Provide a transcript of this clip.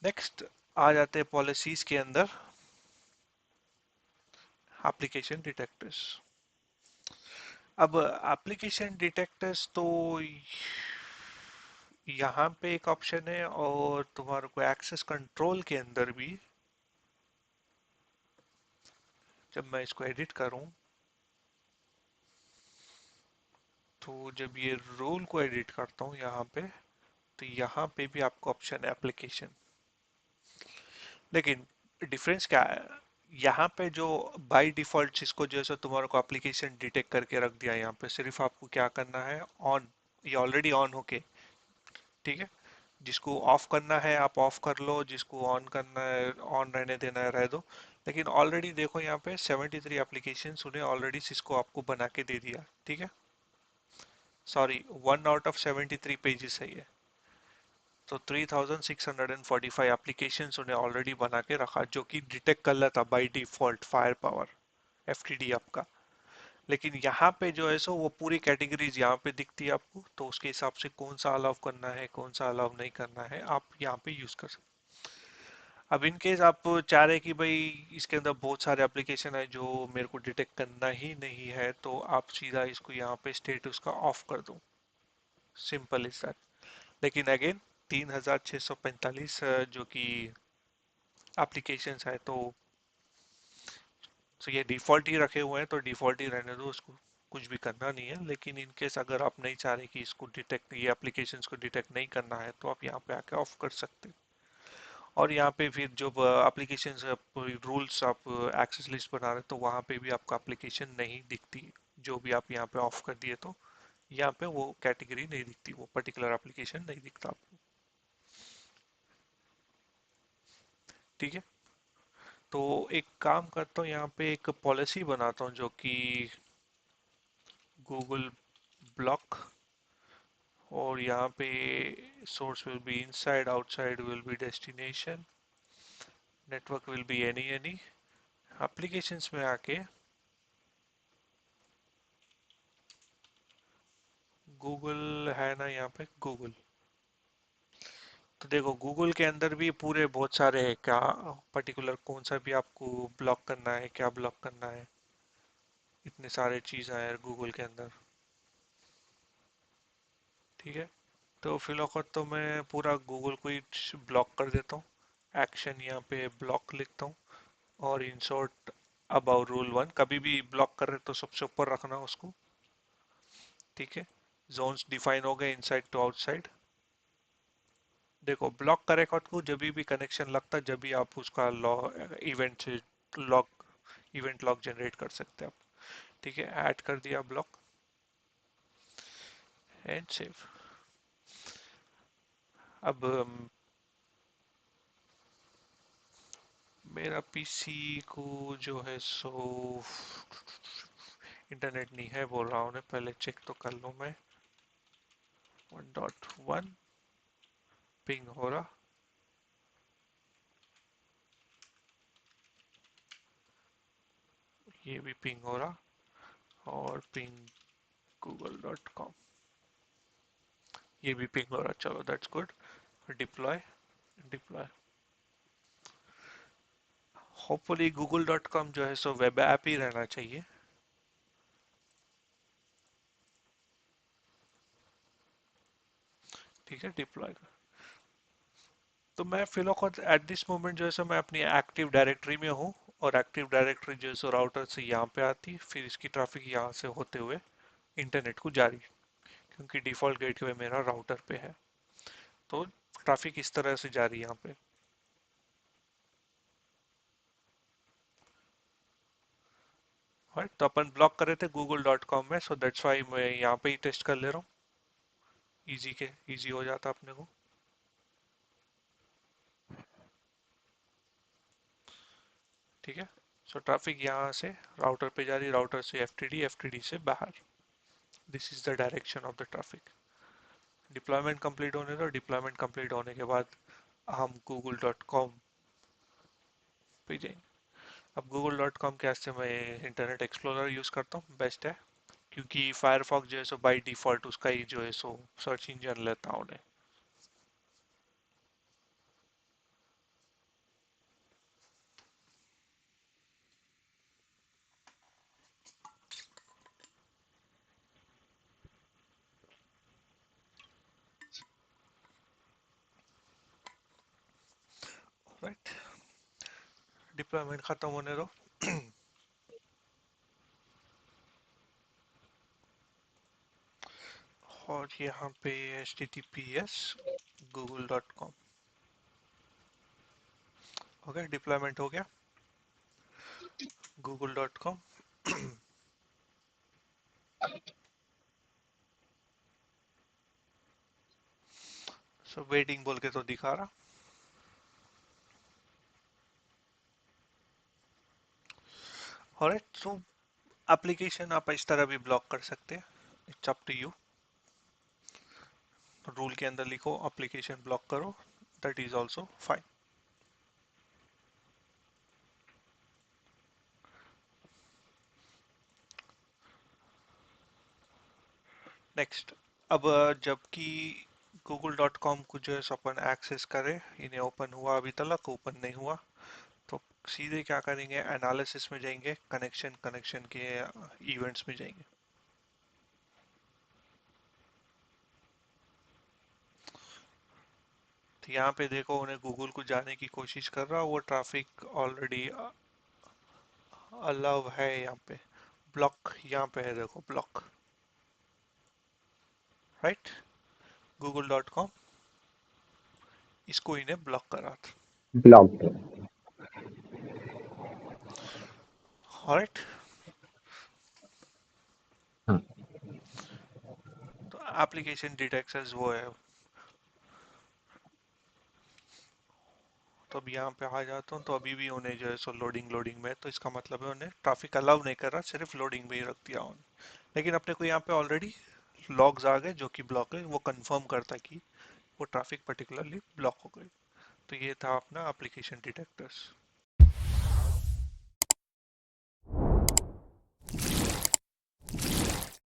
Next आ जाते हैं policies के अंदर, एप्लीकेशन डिटेक्टर्स। अब एप्लीकेशन डिटेक्टर्स तो यहाँ पे एक ऑप्शन है, और तुम्हारे को एक्सेस कंट्रोल के अंदर भी, जब मैं इसको एडिट करूँ, तो जब ये रूल को एडिट करता हूँ यहाँ पे, तो यहाँ पे भी आपको ऑप्शन है एप्लीकेशन। लेकिन डिफरेंस क्या है, यहाँ पे जो बाय डिफॉल्ट जिसको जैसे तुम्हारे को एप्लीकेशन डिटेक्ट करके रख दिया, यहाँ पे सिर्फ आपको क्या करना है, ऑन, ये ऑलरेडी ऑन होके, ठीक है, जिसको ऑफ करना है आप ऑफ कर लो, जिसको ऑन करना है ऑन रहने देना है रह दो। लेकिन ऑलरेडी देखो यहाँ पे 73 एप्लीकेशन उन्हें ऑलरेडी सिस्को आपको बना के दे दिया, ठीक है, सॉरी 1 आउट ऑफ 73 पेजेस है ये, तो 3645 एप्लीकेशन उन्हें ऑलरेडी बना के रखा जो कि डिटेक्ट कर लेता बाय डिफॉल्ट फायर पावर, एफटीडी आपका। लेकिन यहाँ पे जो है सो वो पूरी कैटेगरीज यहाँ पे दिखती है आपको, तो उसके हिसाब से कौन सा अलाउ करना है कौन सा अलाउ नहीं करना है आप यहाँ पे यूज कर सकते। अब इन केस आप चाह रहे कि भाई इसके अंदर बहुत सारे एप्लीकेशन है जो मेरे को डिटेक्ट करना ही नहीं है, तो आप सीधा इसको यहाँ पे स्टेटस का ऑफ कर दो, सिंपल इज दैट। लेकिन अगेन 3645 जो कि एप्लीकेशंस है, तो ये डिफ़ॉल्ट ही रखे हुए हैं, तो डिफ़ॉल्ट ही रहने दो उसको, कुछ भी करना नहीं है। लेकिन इन केस अगर आप नहीं चाह रहे कि इसको डिटेक्ट, ये एप्लीकेशंस को डिटेक्ट नहीं करना है, तो आप यहाँ पे आके ऑफ कर सकते हैं। और यहाँ पे फिर जो एप्लीकेशंस रूल्स आप एक्सेस लिस्ट बना रहे, तो वहाँ पे भी आपको एप्लीकेशन नहीं दिखती, जो भी आप यहाँ पे ऑफ कर दिए, तो यहाँ पे वो कैटेगरी नहीं दिखती, वो पर्टिकुलर एप्लीकेशन नहीं दिखता आपको, ठीक है। तो एक काम करता हूँ, यहाँ पे एक पॉलिसी बनाता हूँ जो कि गूगल ब्लॉक, और यहाँ पे source will be inside, outside will be destination, network will be any applications में आके गूगल है ना, यहाँ पे गूगल, तो देखो गूगल के अंदर भी पूरे बहुत सारे हैं, क्या पर्टिकुलर कौन सा भी आपको ब्लॉक करना है, क्या ब्लॉक करना है, इतने सारे चीज हैं यार गूगल के अंदर, ठीक है। तो फिलहाल तो मैं पूरा गूगल को ही ब्लॉक कर देता हूँ, एक्शन यहाँ पे ब्लॉक लिखता हूँ, और इंसर्ट अबाउट रूल 1, कभी भी ब्लॉक कर रहे तो सबसे ऊपर रखना उसको, ठीक है। जोन्स डिफाइन हो गए इनसाइड टू आउटसाइड। देखो ब्लॉक का रिकॉर्ड को जब भी कनेक्शन लगता है, जब भी आप उसका लॉग इवेंट से लॉग, इवेंट लॉग जनरेट कर सकते हैं आप, ठीक है, ऐड कर दिया ब्लॉक एंड सेव। अब मेरा पीसी को जो है सो इंटरनेट नहीं है बोल रहा हूँ, पहले चेक तो कर लूँ मैं। 1.1 पिंग हो रहा, ये भी पिंग हो रहा, और पिंग google.com, ये भी पिंग हो रहा, चलो that's good. Deploy, deploy, hopefully google.com जो है सो वेब ऐप ही रहना चाहिए, ठीक है, डिप्लॉय। तो मैं फिलहाल एट दिस मोमेंट जो है सो मैं अपनी एक्टिव डायरेक्टरी में हूँ, और एक्टिव डायरेक्टरी जो है सो राउटर से यहाँ पे आती, फिर इसकी ट्रैफिक यहाँ से होते हुए इंटरनेट को जारी, क्योंकि डिफॉल्ट गेटवे मेरा राउटर पे है, तो ट्रैफिक इस तरह से जारी यहाँ पे। राइट, तो अपन ब्लॉक कर रहे थे google.com में, सो दैट्स वाई मैं यहाँ पे ही टेस्ट कर ले रहा हूँ, इजी के इजी हो जाता अपने को, ठीक है। सो ट्रैफिक यहाँ से राउटर पे जा रही, राउटर से एफटीडी, एफटीडी से बाहर, this is the direction of the traffic. Deployment complete होने दो, डिप्लॉयमेंट कंप्लीट होने के बाद हम google.com पे जाएंगे। अब google.com के वास्ते मैं इंटरनेट एक्सप्लोरर यूज़ करता हूँ, बेस्ट है, क्योंकि फायरफॉक्स जो है सो बाय डिफॉल्ट उसका ही जो है सो सर्च इंजन लेता हूँ उन्हें। डिप्लॉयमेंट खत्म होने दो। और यहाँ पे https://google.com। हो गया, डिप्लॉयमेंट हो गया google.com। सो वेटिंग बोल के तो दिखा रहा। ऑलराइट, सो एप्लीकेशन आप इस तरह भी ब्लॉक कर सकते हैं, it's up to you. Rule के अंदर लिखो एप्लीकेशन ब्लॉक करो, that is also fine. Next, अब जबकि google.com को जो है सो अपन एक्सेस करें, इन्हें ओपन हुआ, अभी तक ओपन नहीं हुआ, तो सीधे क्या करेंगे, एनालिसिस में जाएंगे, कनेक्शन कनेक्शन के इवेंट्स में जाएंगे। तो यहाँ पे देखो, उन्हें गूगल को जाने की कोशिश कर रहा, वो ट्रैफिक ऑलरेडी अलाउ है यहाँ पे। ब्लॉक यहाँ पे है, देखो ब्लॉक, राइट, google.com, इसको इन्हें ब्लॉक करा था। ब्लॉक्ड। ऑलराइट, हाँ। तो एप्लीकेशन डिटेक्टर्स वो है। तो अब यहाँ पे आ जाता हूँ, तो अभी भी उन्हें जो है सो लोडिंग लोडिंग में है, तो इसका मतलब है उन्हें ट्रैफिक अलाउ नहीं कर रहा, सिर्फ लोडिंग में ही रख दिया उन्हें। लेकिन अपने को यहाँ पे ऑलरेडी लॉग्स आ गए जो कि ब्लॉक है, वो कंफर्म करता कि वो ट्रैफिक पर्टिकुलरली ब्लॉक हो गई। तो ये था अपना एप्लीकेशन डिटेक्टर्स।